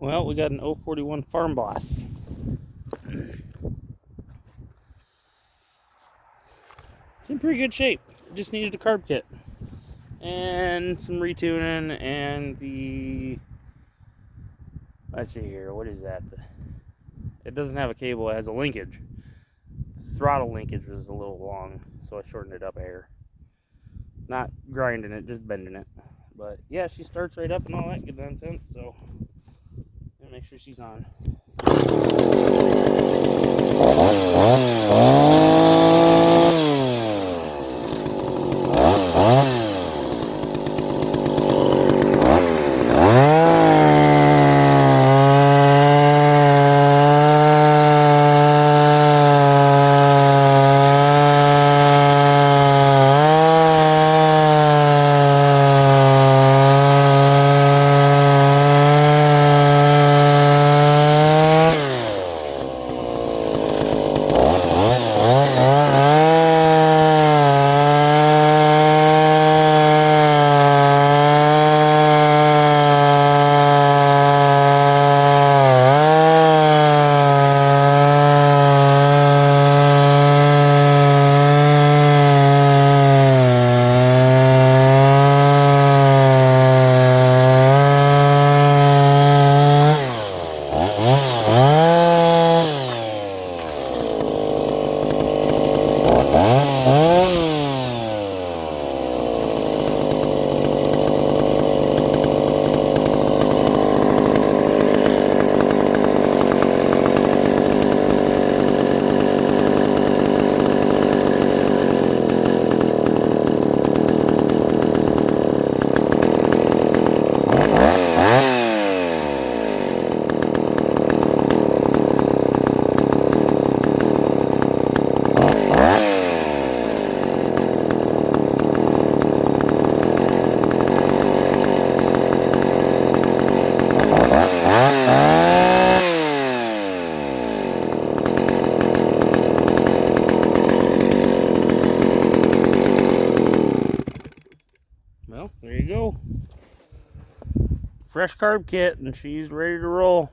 Well, we got an 041 Farm Boss. It's in pretty good shape. Just needed a carb kit and some retuning and the, let's see here, what is that? It doesn't have a cable, it has a linkage. Throttle linkage was a little long, so I shortened it up a hair. Not grinding it, just bending it. But yeah, she starts right up and all that good nonsense, so make sure she's on. Well, there you go. Fresh carb kit, and she's ready to roll.